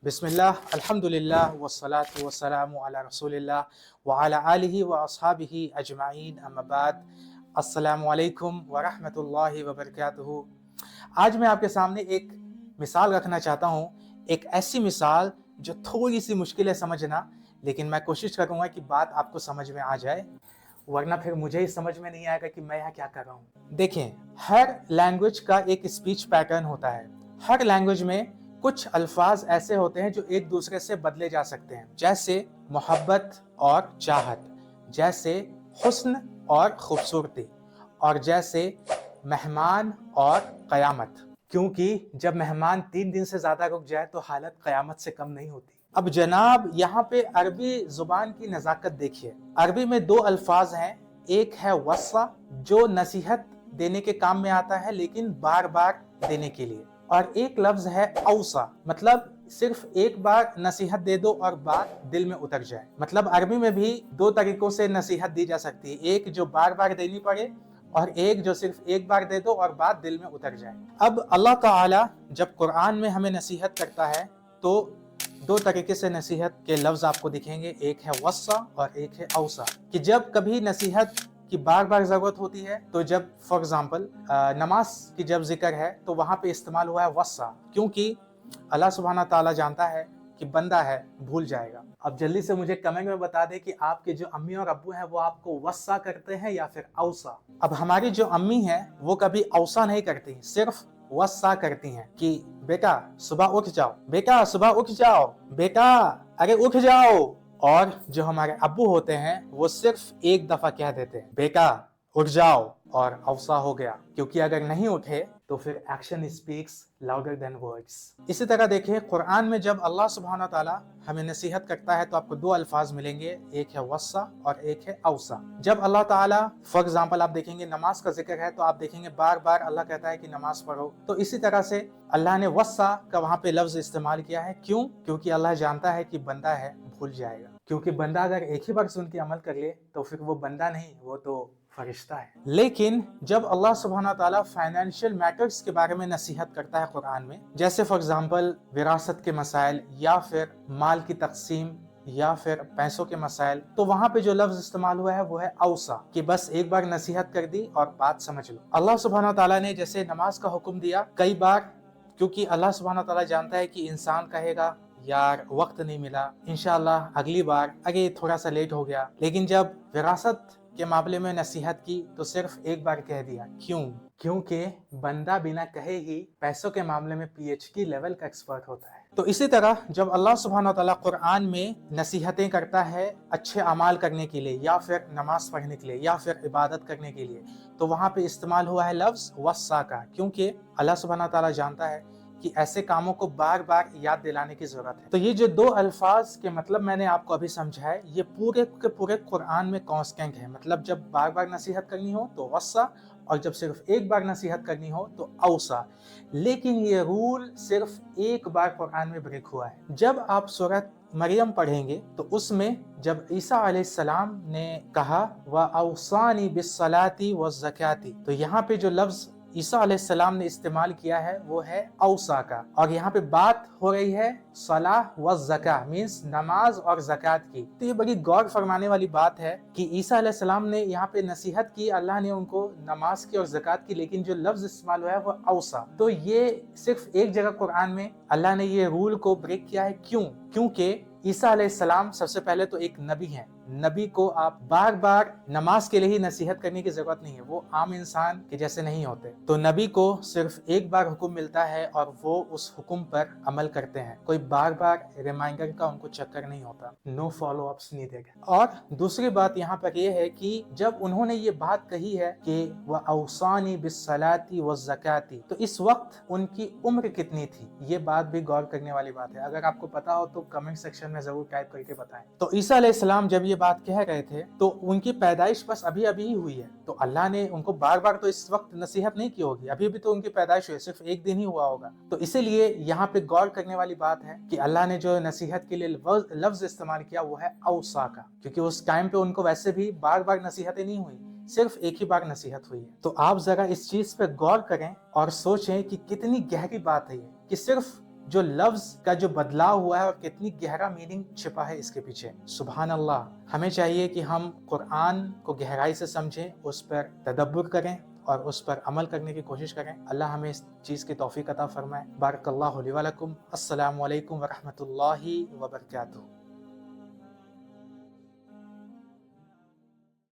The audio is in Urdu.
بسم اللہ الحمدللہ والصلاة والسلام علی رسول اللہ وعلی آلہ واصحابہ اجمعین اما بعد السلام علیکم ورحمۃ اللہ وبرکاتہ۔ آج میں آپ کے سامنے ایک مثال رکھنا چاہتا ہوں، ایک ایسی مثال جو تھوڑی سی مشکل ہے سمجھنا، لیکن میں کوشش کروں گا کہ بات آپ کو سمجھ میں آ جائے، ورنہ پھر مجھے ہی سمجھ میں نہیں آئے گا کہ میں یہاں کیا کر رہا ہوں۔ دیکھیں، ہر لینگویج کا ایک اسپیچ پیٹرن ہوتا ہے۔ ہر لینگویج میں کچھ الفاظ ایسے ہوتے ہیں جو ایک دوسرے سے بدلے جا سکتے ہیں، جیسے محبت اور چاہت، جیسے حسن اور خوبصورتی، اور جیسے مہمان اور قیامت، کیونکہ جب مہمان 3 دن سے زیادہ رک جائے تو حالت قیامت سے کم نہیں ہوتی۔ اب جناب یہاں پہ عربی زبان کی نزاکت دیکھیے۔ عربی میں 2 الفاظ ہیں، ایک ہے وصّا جو نصیحت دینے کے کام میں آتا ہے لیکن بار بار دینے کے لیے، اور ایک لفظ ہے اوصا، مطلب صرف ایک بار نصیحت دے دو اور بات دل میں اتر جائے۔ مطلب عربی میں بھی 2 طریقوں سے نصیحت دی جا سکتی ہے، ایک جو بار بار دینی پڑے اور ایک جو صرف ایک بار دے دو اور بات دل میں اتر جائے۔ اب اللہ تعالی جب قرآن میں ہمیں نصیحت کرتا ہے تو 2 طریقے سے نصیحت کے لفظ آپ کو دکھیں گے، ایک ہے وصّا اور ایک ہے اوصا، کہ جب کبھی نصیحت کی بار بار ضرورت ہوتی ہے تو جب فار ایگزامپل نماز کی جب ذکر ہے تو وہاں پہ استعمال ہوا ہے وصّا، کیونکہ اللہ سبحانہ تعالیٰ جانتا ہے کہ بندہ ہے بھول جائے گا۔ اب جلدی سے مجھے کمنٹ میں بتا دیں کہ آپ کے جو امی اور ابو ہیں وہ آپ کو وصّا کرتے ہیں یا پھر اوصا۔ اب ہماری جو امی ہیں وہ کبھی اوصا نہیں کرتی، صرف وصّا کرتی ہیں کہ بیٹا صبح اٹھ جاؤ، بیٹا صبح اٹھ جاؤ، بیٹا ارے اٹھ جاؤ۔ اور جو ہمارے ابو ہوتے ہیں وہ صرف ایک دفعہ کہہ دیتے ہیں بیٹا اٹھ جاؤ، اور اوصا ہو گیا، کیونکہ اگر نہیں اٹھے تو پھر action speaks louder than words. اسی طرح دیکھیں قرآن میں جب اللہ سبحانہ تعالیٰ ہمیں نصیحت کرتا ہے تو آپ کو 2 الفاظ ملیں گے، ایک ہے وصّا اور ایک ہے اوصا۔ جب اللہ تعالیٰ فار ایگزامپل آپ دیکھیں گے نماز کا ذکر ہے تو آپ دیکھیں گے بار بار اللہ کہتا ہے کہ نماز پڑھو، تو اسی طرح سے اللہ نے وصّا کا وہاں پہ لفظ استعمال کیا ہے۔ کیوں؟ کیونکہ اللہ جانتا ہے کہ بندہ ہے بھول جائے گا، کیونکہ بندہ اگر ایک ہی بار سن کے عمل کر لے تو پھر وہ بندہ نہیں، وہ تو فرشتہ ہے۔ لیکن جب اللہ سبحانہ تعالیٰ فائنینشیل میٹرز کے بارے میں نصیحت کرتا ہے قرآن میں، جیسے فار ایگزامپل وراثت کے مسائل یا پھر مال کی تقسیم یا پھر پیسوں کے مسائل، تو وہاں پہ جو لفظ استعمال ہوا ہے وہ ہے اوصا، کہ بس ایک بار نصیحت کر دی اور بات سمجھ لو۔ اللہ سبحانہ تعالیٰ نے جیسے نماز کا حکم دیا کئی بار، کیونکہ اللہ سبحانہ تعالیٰ جانتا ہے کہ انسان کہے گا یار وقت نہیں ملا، انشاءاللہ اگلی بار، اگے تھوڑا سا لیٹ ہو گیا، لیکن جب وراثت کے معاملے میں نصیحت کی تو صرف ایک بار کہہ دیا۔ کیوں؟ کیونکہ بندہ بنا کہے ہی پیسوں کے معاملے میں پی ایچ ڈی لیول کا ایکسپرٹ ہوتا ہے۔ تو اسی طرح جب اللہ سبحانہ تعالیٰ قرآن میں نصیحتیں کرتا ہے اچھے اعمال کرنے کے لیے یا پھر نماز پڑھنے کے لیے یا پھر عبادت کرنے کے لیے، تو وہاں پہ استعمال ہوا ہے لفظ وصّا کا، کیونکہ اللہ سبحانہ تعالیٰ جانتا ہے کہ ایسے کاموں کو بار بار یاد دلانے کی ضرورت ہے۔ تو یہ جو 2 الفاظ کے مطلب میں نے آپ کو ابھی سمجھائے، یہ پورے کے پورے قرآن میں کانسٹنٹ ہے، مطلب جب بار بار نصیحت کرنی ہو تو وصّا، اور جب صرف ایک بار نصیحت کرنی ہو تو اوصا۔ لیکن یہ رول صرف ایک بار قرآن میں بریک ہوا ہے۔ جب آپ سورۃ مریم پڑھیں گے تو اس میں جب عیسیٰ علیہ السلام نے کہا وَأَوْصَانِي بِالصَّلَاةِ وَالزَّكَاةِ، تو یہاں پہ جو لفظ عیسیٰ علیہ السلام نے استعمال کیا ہے وہ ہے اوصا کا، اور یہاں پہ بات ہو رہی ہے صلاح و زکاة مینس نماز اور زکوٰۃ کی۔ تو یہ بڑی غور فرمانے والی بات ہے کہ عیسیٰ علیہ السلام نے یہاں پہ نصیحت کی، اللہ نے ان کو نماز کی اور زکوٰۃ کی، لیکن جو لفظ استعمال ہوا ہے وہ اوصا۔ تو یہ صرف ایک جگہ قرآن میں اللہ نے یہ رول کو بریک کیا ہے۔ کیوں؟ کیونکہ عیسیٰ علیہ السلام سب سے پہلے تو ایک نبی ہیں، نبی کو آپ بار بار نماز کے لیے ہی نصیحت کرنے کی ضرورت نہیں ہے، وہ عام انسان کے جیسے نہیں ہوتے، تو نبی کو صرف ایک بار حکم ملتا ہے اور وہ اس حکم پر عمل کرتے ہیں، کوئی بار بار ریمائنڈر کا ان کو چکر نہیں ہوتا، نو فالو اپس نیڈڈ۔ اور دوسری بات یہاں پر یہ ہے کہ جب انہوں نے یہ بات کہی ہے کہ وَأَوْصَانِي بِالصَّلَاةِ وَالزَّكَاةِ، تو اس وقت ان کی عمر کتنی تھی؟ یہ بات بھی غور کرنے والی بات ہے، اگر آپ کو پتا ہو تو کمنٹ سیکشن میں ضرور ٹائپ کر کے بتائیں۔ تو عیسیٰ علیہ السلام جب یہ بات کہہ رہے تھے تو ان کی پیدائش بس ابھی ابھی ہی ہوئی ہے، تو اللہ نے ان کو بار بار تو اس وقت نصیحت نہیں کی ہوگی، ابھی بھی تو ان کی پیدائش ہوئی، صرف ایک دن ہی ہوا ہوگا، تو اسی لیے یہاں پہ غور کرنے والی بات ہے کہ اللہ نے جو نصیحت کے لیے لفظ استعمال کیا وہ ہے اوصا کا، کیونکہ اس ٹائم پہ ان کو ویسے بھی بار بار نصیحتیں نہیں ہوئی، صرف ایک ہی بار نصیحت ہوئی ہے۔ تو آپ ذرا اس چیز پہ غور کریں اور سوچیں کہ کتنی گہری بات ہے یہ، کہ صرف جو لفظ کا جو بدلاؤ ہوا ہے اور کتنی گہرا میننگ چھپا ہے اس کے پیچھے. سبحان اللہ. ہمیں چاہیے کہ ہم قرآن کو گہرائی سے سمجھیں، اس پر تدبر کریں اور اس پر عمل کرنے کی کوشش کریں. اللہ ہمیں اس چیز کی توفیق عطا فرمائے. بارک اللہ لی و لکم. السلام علیکم ورحمۃ اللہ وبرکاتہ.